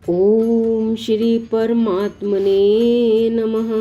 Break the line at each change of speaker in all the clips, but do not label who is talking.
ओम श्री परमात्मने नमः।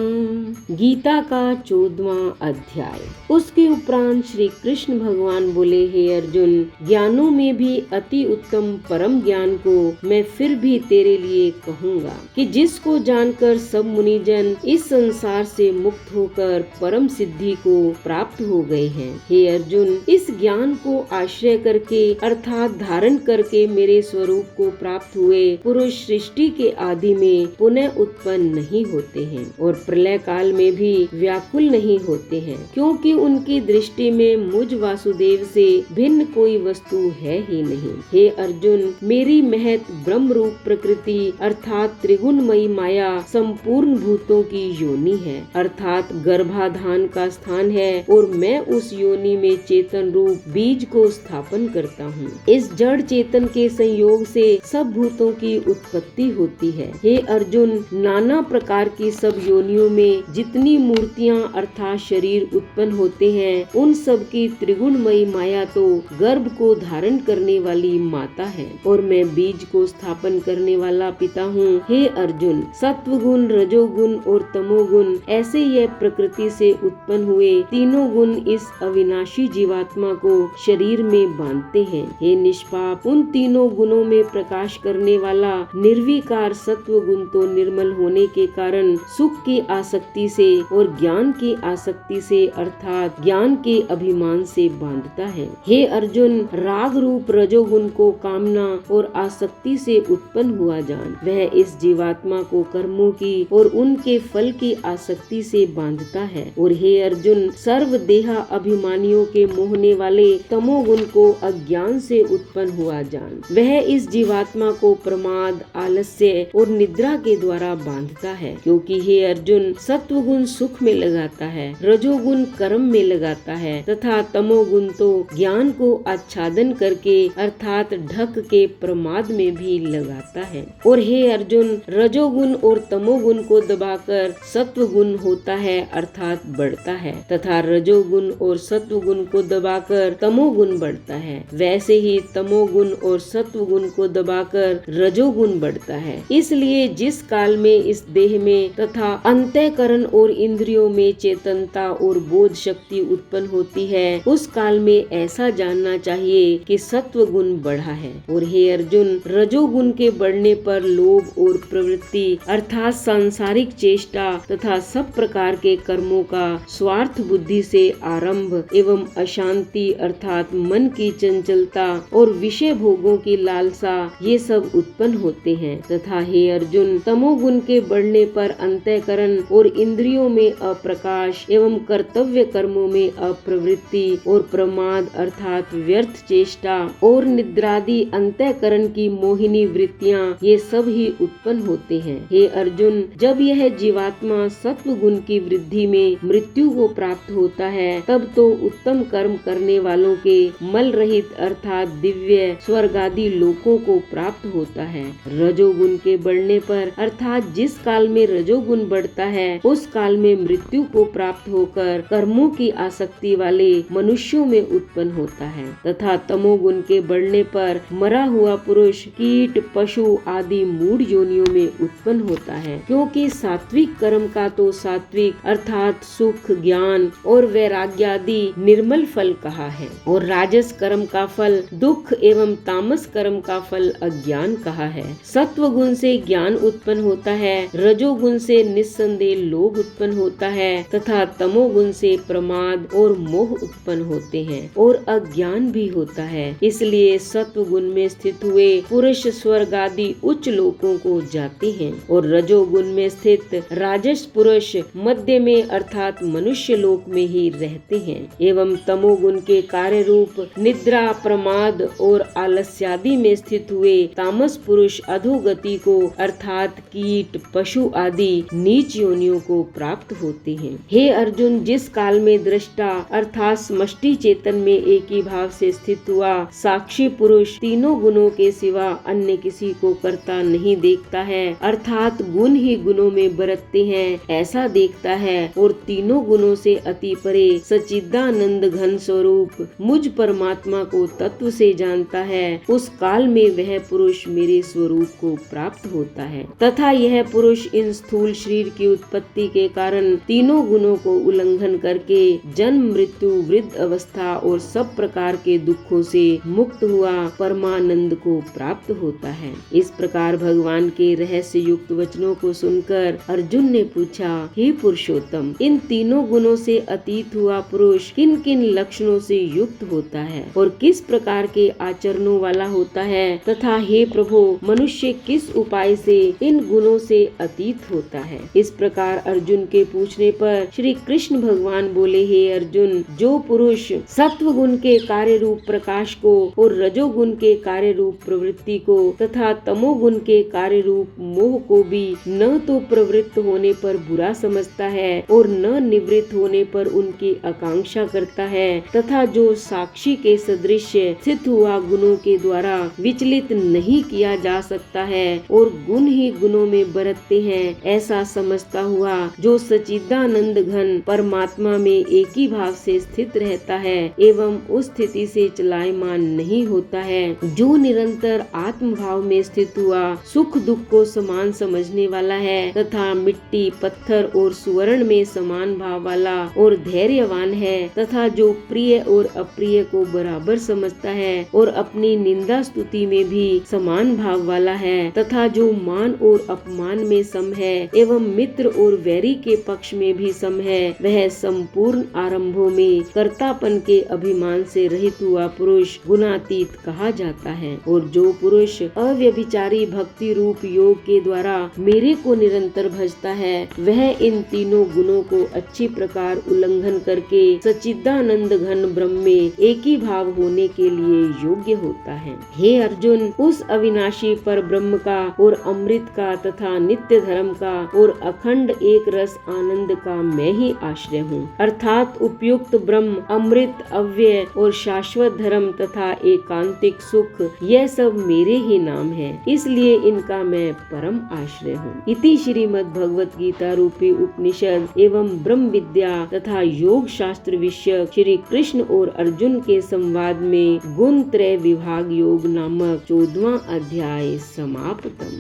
गीता का 14वां अध्याय। उसके उपरांत श्री कृष्ण भगवान बोले, हे अर्जुन, ज्ञानों में भी अति उत्तम परम ज्ञान को मैं फिर भी तेरे लिए कहूँगा कि जिसको जानकर सब मुनिजन इस संसार से मुक्त होकर परम सिद्धि को प्राप्त हो गए हैं। हे अर्जुन, इस ज्ञान को आश्रय करके अर्थात धारण करके मेरे स्वरूप को प्राप्त हुए पुरुष सृष्टि के आदि में पुनः उत्पन्न नहीं होते हैं और प्रलय काल में भी व्याकुल नहीं होते हैं, क्योंकि उनकी दृष्टि में मुझ वासुदेव से भिन्न कोई वस्तु है ही नहीं। हे अर्जुन, मेरी महत ब्रह्म रूप प्रकृति अर्थात त्रिगुणमयी माया संपूर्ण भूतों की योनि है, अर्थात गर्भाधान का स्थान है और मैं उस योनि में चेतन रूप बीज को स्थापन करता हूँ। इस जड़ चेतन के संयोग से सब भूतों की उत्पत्ति होती है। हे अर्जुन, नाना प्रकार की सब योनियों में जितनी मूर्तियाँ अर्थात शरीर उत्पन्न होते हैं, उन सब की त्रिगुणमयी माया तो गर्भ को धारण करने वाली माता है और मैं बीज को स्थापन करने वाला पिता हूँ। हे अर्जुन, सत्व गुण, रजोगुण और तमोगुण ऐसे यह प्रकृति से उत्पन्न हुए तीनों गुण इस अविनाशी जीवात्मा को शरीर में बांधते हैं। हे निष्पाप, उन तीनों गुणों में प्रकाश करने वाला निर्विकार सत्व गुण तो निर्मल होने के कारण सुख की आसक्ति से और ज्ञान की आसक्ति से अर्थात ज्ञान के अभिमान से बांधता है। हे अर्जुन, राग रूप रजोगुण को कामना और आसक्ति से उत्पन्न हुआ जान, वह इस जीवात्मा को कर्मों की और उनके फल की आसक्ति से बांधता है। और हे अर्जुन, सर्व देहा अभिमानियों के मोहने वाले तमोगुण को अज्ञान से उत्पन्न हुआ जान, वह इस जीवात्मा को प्रमाद, आलस्य और निद्रा के द्वारा बांधता है। क्योंकि हे अर्जुन, सत्वगुण सुख में लगाता है, रजोगुण कर्म में लगाता है तथा तमोगुण तो ज्ञान को आच्छादन करके अर्थात ढक के प्रमाद में भी लगाता है। और हे अर्जुन, रजोगुण और तमोगुण को दबाकर सत्वगुण होता है अर्थात बढ़ता है तथा रजोगुण और सत्वगुण को दबाकर तमोगुण बढ़ता है। वैसे ही तमोगुण और सत्वगुण को दबाकर रजोगुण बढ़ता है। इसलिए जिस काल में इस देह में तथा अंतःकरण और इंद्रियों में चेतनता और बोध शक्ति उत्पन्न होती है, उस काल में ऐसा जानना चाहिए कि सत्व गुण बढ़ा है। और हे अर्जुन, रजोगुण के बढ़ने पर लोभ और प्रवृत्ति अर्थात सांसारिक चेष्टा तथा सब प्रकार के कर्मों का स्वार्थ बुद्धि से आरंभ एवं अशांति अर्थात मन की चंचलता और विषय भोगों की लालसा ये सब उत्पन्न होते हैं। तथा हे अर्जुन, तमोगुण के बढ़ने पर अंतःकरण और इंद्रियों में अप्रकाश एवं कर्तव्य कर्मों में अप्रवृत्ति और प्रमाद अर्थात व्यर्थ चेष्टा और निद्रादि अंतःकरण की मोहिनी वृत्तियाँ ये सब ही उत्पन्न होते हैं। हे अर्जुन, जब यह जीवात्मा सत्व गुण की वृद्धि में मृत्यु को प्राप्त होता है, तब तो उत्तम कर्म करने वालों के मल रहित अर्थात दिव्य स्वर्ग आदि लोकों को प्राप्त होता है। रजोगुण के बढ़ने पर अर्थात जिस काल में रजोगुण बढ़ता है, उस काल में मृत्यु को प्राप्त होकर कर्मों की आसक्ति वाले मनुष्यों में उत्पन्न होता है तथा तमोगुण के बढ़ने पर मरा हुआ पुरुष कीट पशु आदि मूढ़ योनियों में उत्पन्न होता है। क्योंकि सात्विक कर्म का तो सात्विक अर्थात सुख, ज्ञान और वैराग्य आदि निर्मल फल कहा है और राजस कर्म का फल दुख एवं तामस कर्म का फल अज्ञान कहा है। सत्व गुण से ज्ञान उत्पन्न होता है, रजोगुण से निस्संदेह लोभ उत्पन्न होता है तथा तमोगुण से प्रमाद और मोह उत्पन्न होते हैं और अज्ञान भी होता है। इसलिए सत्व गुण में स्थित हुए पुरुष स्वर्ग आदि उच्च लोकों को जाते हैं और रजोगुण में स्थित राजस पुरुष मध्य में अर्थात मनुष्य लोक में ही रहते हैं एवं तमोगुण के कार्य रूप निद्रा, प्रमाद और आलस्यादि में स्थित हुए तामस पुरुष अधोगति को अर्थात कीट पशु आदि नीच योनियों को प्राप्त होते हैं। हे अर्जुन, जिस काल में दृष्टा अर्थात समष्टि चेतन में एक ही भाव से स्थित हुआ साक्षी पुरुष तीनों गुणों के सिवा अन्य किसी को करता नहीं देखता है अर्थात गुण ही गुणों में बरतते हैं ऐसा देखता है और तीनों गुणों से अति परे सच्चिदानंद घन स्वरूप मुझ परमात्मा को तत्व से जानता है, उस काल में वह पुरुष मेरे स्वरूप को प्राप्त होता होता है तथा यह पुरुष इन स्थूल शरीर की उत्पत्ति के कारण तीनों गुणों को उल्लंघन करके जन्म, मृत्यु, वृद्ध अवस्था और सब प्रकार के दुखों से मुक्त हुआ परमानंद को प्राप्त होता है। इस प्रकार भगवान के रहस्य युक्त वचनों को सुनकर अर्जुन ने पूछा, हे पुरुषोत्तम, इन तीनों गुणों से अतीत हुआ पुरुष किन किन लक्षणों से युक्त होता है और किस प्रकार के आचरणों वाला होता है तथा हे प्रभु, मनुष्य किस उपाय से इन गुणों से अतीत होता है। इस प्रकार अर्जुन के पूछने पर श्री कृष्ण भगवान बोले, हे अर्जुन, जो पुरुष सत्व गुण के कार्य रूप प्रकाश को और रजोगुण के कार्य रूप प्रवृत्ति को तथा तमोगुण के कार्य रूप मोह को भी न तो प्रवृत्त होने पर बुरा समझता है और न निवृत्त होने पर उनकी आकांक्षा करता है तथा जो साक्षी के सदृश स्थित हुआ गुणों के द्वारा विचलित नहीं किया जा सकता है और गुण ही गुणों में बरतते हैं, ऐसा समझता हुआ जो सच्चिदानंद घन परमात्मा में एक ही भाव से स्थित रहता है एवं उस स्थिति से चलायमान नहीं होता है, जो निरंतर आत्म भाव में स्थित हुआ सुख दुख को समान समझने वाला है तथा मिट्टी, पत्थर और सुवर्ण में समान भाव वाला और धैर्यवान है तथा जो प्रिय और अप्रिय को बराबर समझता है और अपनी निंदा स्तुति में भी समान भाव वाला है तथा जो मान और अपमान में सम है एवं मित्र और वैरी के पक्ष में भी सम है, वह संपूर्ण आरंभों में कर्तापन के अभिमान से रहित हुआ पुरुष गुणातीत कहा जाता है। और जो पुरुष अव्यभिचारी भक्ति रूप योग के द्वारा मेरे को निरंतर भजता है, वह इन तीनों गुणों को अच्छी प्रकार उल्लंघन करके सच्चिदानंद घन ब्रह्म में एक ही भाव होने के लिए योग्य होता है। हे अर्जुन, उस अविनाशी पर ब्रह्म का और अमृत का तथा नित्य धर्म का और अखंड एक रस आनंद का मैं ही आश्रय हूँ, अर्थात उपयुक्त ब्रह्म, अमृत, अव्यय और शाश्वत धर्म तथा एकांतिक सुख, यह सब मेरे ही नाम है, इसलिए इनका मैं परम आश्रय हूँ। इति श्रीमद् भगवत गीता रूपी उपनिषद एवं ब्रह्म विद्या तथा योग शास्त्र विषयक श्री कृष्ण और अर्जुन के संवाद में गुण त्रय विभाग योग नामक 14वां अध्याय समाप्तम।